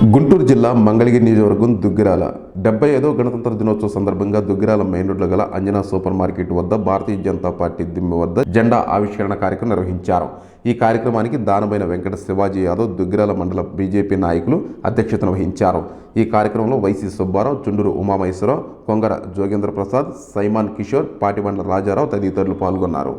గుంటూరు జిల్లా మంగళగిరి నియోజకవర్గం దుగ్గిరాల 75వ గణతంత్ర దినోత్సవ సందర్భంగా దుగ్గిరాల మెయిన్ రోడ్లో గల అంజనా సూపర్ మార్కెట్ వద్ద భారతీయ జనతా పార్టీ దిమ్మె వద్ద జెండా ఆవిష్కరణ కార్యక్రమం నిర్వహించారు. ఈ కార్యక్రమానికి దానమైన వెంకట శివాజీ యాదవ్ దుగ్గిరాల మండల బీజేపీ నాయకులు అధ్యక్షతన వహించారు. ఈ కార్యక్రమంలో వైసీ సుబ్బారావు, చుండూరు ఉమామహేశ్వరరావు, కొంగర జోగేంద్ర ప్రసాద్, సైమాన్ కిషోర్, పాటిబండ్ల రాజారావు తదితరులు పాల్గొన్నారు.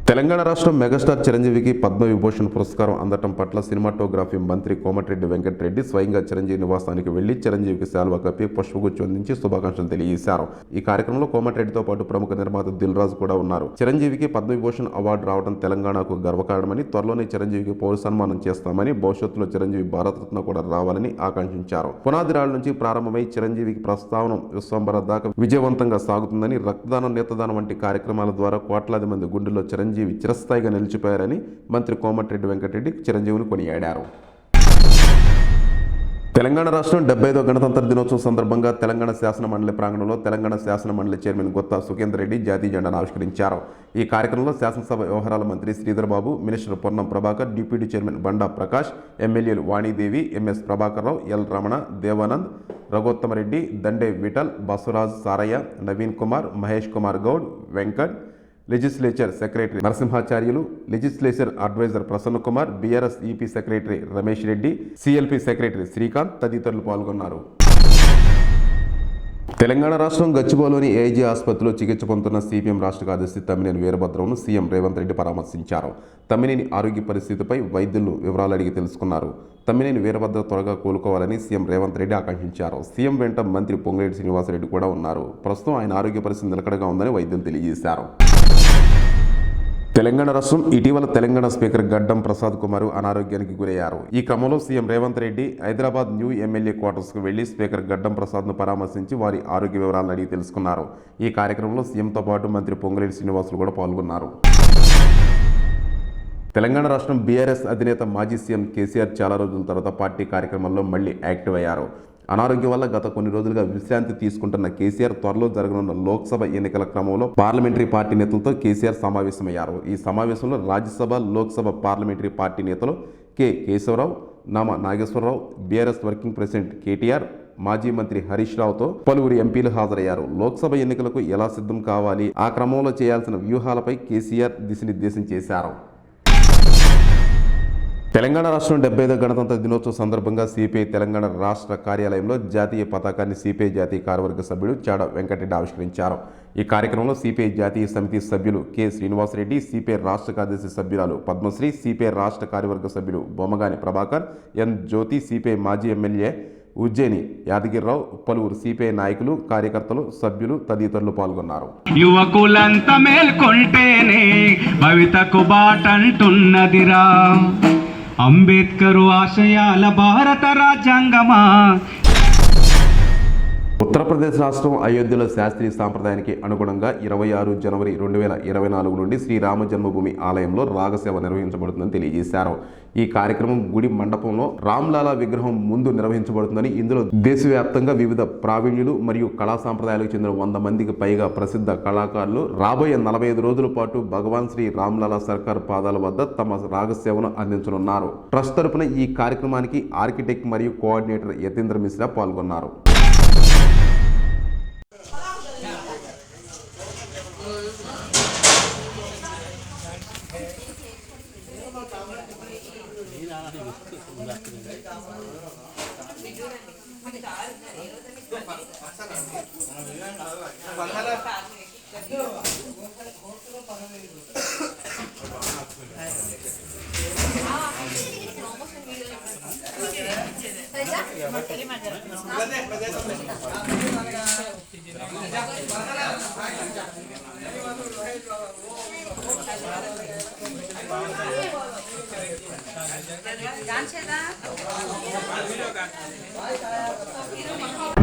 తెలంగాణ రాష్ట్రం మెగాస్టార్ చిరంజీవికి పద్మవిభూషణ్ పురస్కారం అందటం పట్ల సినిమాటోగ్రఫీ మంత్రి కోమటిరెడ్డి వెంకటరెడ్డి స్వయంగా చిరంజీవి నివాసానికి వెళ్లి చిరంజీవికి శాలువా కప్పి పుష్పగుచ్ఛం అందించి శుభాకాంక్షలు తెలియజేశారు. ఈ కార్యక్రమంలో కోమటిరెడ్డితో పాటు ప్రముఖ నిర్మాత దిల్ రాజు కూడా ఉన్నారు. చిరంజీవికి పద్మవిభూషణ్ అవార్డు రావడం తెలంగాణకు గర్వకారణమని, త్వరలోనే చిరంజీవికి పౌర సన్మానం చేస్తామని, భవిష్యత్తులో చిరంజీవి భారతరత్న కూడా రావాలని ఆకాంక్షించారు. పునాదిరాళ్ల నుంచి ప్రారంభమై చిరంజీవికి ప్రస్థానం విశ్వంబర దాకా విజయవంతంగా సాగుతుందని, రక్తదానం, నేత్రదానం వంటి కార్యక్రమాల ద్వారా కోట్లాది మంది గుండెల్లో చిరంజీవి చిరస్థాయిగా నిలిచిపోయారని మంత్రి కోమటిరెడ్డి వెంకటరెడ్డి చిరంజీవిని కొనియాడారు. తెలంగాణ రాష్ట్రం 75వ గణతంత్ర దినోత్సవం సందర్భంగా తెలంగాణ శాసన మండలి ప్రాంగణంలో తెలంగాణ శాసన మండలి చైర్మన్ గుత్తా సుఖేందర్ రెడ్డి జాతీయ జెండాను ఆవిష్కరించారు. ఈ కార్యక్రమంలో శాసనసభ వ్యవహారాల మంత్రి Sridhar Babu, minister Ponnam Prabhakar, deputy chairman Banda Prakash, ఎమ్మెల్యేలు Vanidevi, MS Prabhakar Rao, L Ramana, Devanand, Raghothamareddy, Dande Vithal, Basavaraj Saraiah, Naveen Kumar, Mahesh Kumar Goud, Venkat, legislature secretary Narasimhacharyulu, legislature adviser Prasanna Kumar, BRS EP secretary Ramesh Reddy, CLP secretary Srikanth తదితరులు పాల్గొన్నారు. తెలంగాణ రాష్ట్రం గచ్చిబౌలిలోని ఏఐజీ ఆసుపత్రిలో చికిత్స పొందుతున్న సిపిఎం రాష్ట్ర కార్యదర్శి తమ్మినేని వీరభద్రవును సీఎం రేవంత్ రెడ్డి పరామర్శించారు. తమ్మినేని ఆరోగ్య పరిస్థితిపై వైద్యులు వివరాలు అడిగి తెలుసుకున్నారు. తమ్మినేని వీరభద్ర త్వరగా కోలుకోవాలని సీఎం రేవంత్ రెడ్డి ఆకాంక్షించారు. సీఎం వెంట మంత్రి పొంగులేటి శ్రీనివాసరెడ్డి కూడా ఉన్నారు. ప్రస్తుతం ఆయన ఆరోగ్య పరిస్థితి నిలకడగా ఉందని వైద్యులు తెలియజేశారు. తెలంగాణ రాష్ట్రం ఇటీవల తెలంగాణ స్పీకర్ గడ్డం ప్రసాద్ కుమార్ అనారోగ్యానికి గురయ్యారు. ఈ క్రమంలో CM Revanth Reddy Hyderabad new MLA క్వార్టర్స్కు వెళ్లి స్పీకర్ గడ్డం ప్రసాద్ను పరామర్శించి వారి ఆరోగ్య వివరాలను అడిగి తెలుసుకున్నారు. ఈ కార్యక్రమంలో సీఎంతో పాటు మంత్రి పొంగులేటి శ్రీనివాసులు కూడా పాల్గొన్నారు. తెలంగాణ రాష్ట్రం బీఆర్ఎస్ అధినేత మాజీ సీఎం కేసీఆర్ చాలా రోజుల తర్వాత పార్టీ కార్యక్రమంలో మళ్లీ యాక్టివ్ అయ్యారు. అనారోగ్యం వల్ల గత కొన్ని రోజులుగా విశ్రాంతి తీసుకుంటున్న కేసీఆర్ త్వరలో జరగనున్న లోక్సభ ఎన్నికల క్రమంలో పార్లమెంటరీ పార్టీ నేతలతో కేసీఆర్ సమావేశమయ్యారు. ఈ సమావేశంలో రాజ్యసభ, లోక్సభ పార్లమెంటరీ పార్టీ నేతలు కె కేశవరావు, నామ నాగేశ్వరరావు, బీఆర్ఎస్ వర్కింగ్ ప్రెసిడెంట్ కేటీఆర్, మాజీ మంత్రి హరీష్ రావుతో పలువురు ఎంపీలు హాజరయ్యారు. లోక్సభ ఎన్నికలకు ఎలా సిద్ధం కావాలి, ఆ క్రమంలో చేయాల్సిన వ్యూహాలపై కేసీఆర్ దిశానిర్దేశం చేశారు. తెలంగాణ రాష్ట్రం 75వ గణతంత్ర దినోత్సవ సందర్భంగా సిపిఐ తెలంగాణ రాష్ట్ర కార్యాలయంలో జాతీయ పతాకాన్ని సిపిఐ జాతీయ కార్యవర్గ సభ్యుడు చాడ వెంకటరెడ్డి ఆవిష్కరించారు. ఈ కార్యక్రమంలో సిపిఐ జాతీయ సమితి సభ్యులు కె శ్రీనివాసరెడ్డి, సిపిఐ రాష్ట్ర కార్యదర్శి సభ్యురాలు పద్మశ్రీ, సిపిఐ రాష్ట్ర కార్యవర్గ సభ్యులు బొమ్మగాని ప్రభాకర్, ఎన్ జ్యోతి, సిపిఐ మాజీ ఎమ్మెల్యే ఉజ్జయిని యాదగిరిరావు, పలువురు సిపిఐ నాయకులు, కార్యకర్తలు, సభ్యులు తదితరులు పాల్గొన్నారు. యువకులంతా మేల్కొంటేనే భవితకు బాటంటున్నదిరా, అంబేద్కరు ఆశయాల భారత రాజ్యాంగమా. ఉత్తరప్రదేశ్ రాష్ట్రం అయోధ్యలో శాస్త్రీయ సాంప్రదాయానికి అనుగుణంగా 26 జనవరి 2024 నుండి శ్రీరామ జన్మభూమి ఆలయంలో రాగసేవ నిర్వహించబడుతుందని తెలియజేశారు. ఈ కార్యక్రమం గుడి మండపంలో రామ్లాలా విగ్రహం ముందు నిర్వహించబడుతుందని, ఇందులో దేశవ్యాప్తంగా వివిధ ప్రావీణ్యులు మరియు కళా సాంప్రదాయాలకు చెందిన 100 మందికి పైగా ప్రసిద్ధ కళాకారులు రాబోయే 45 రోజుల పాటు భగవాన్ శ్రీ రామ్లాలా సర్కార్ పాదాల వద్ద తమ రాగసేవను అందించనున్నారు. ట్రస్ట్ తరపున ఈ కార్యక్రమానికి ఆర్కిటెక్ట్ మరియు కోఆర్డినేటర్ యతీంద్ర మిశ్రా పాల్గొన్నారు.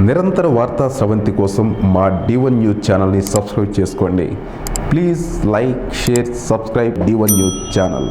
నిరంతర వార్తా స్రవంతి కోసం మా D1 న్యూస్ ఛానల్ని సబ్స్క్రైబ్ చేసుకోండి. Please like, share, subscribe D1 news channel.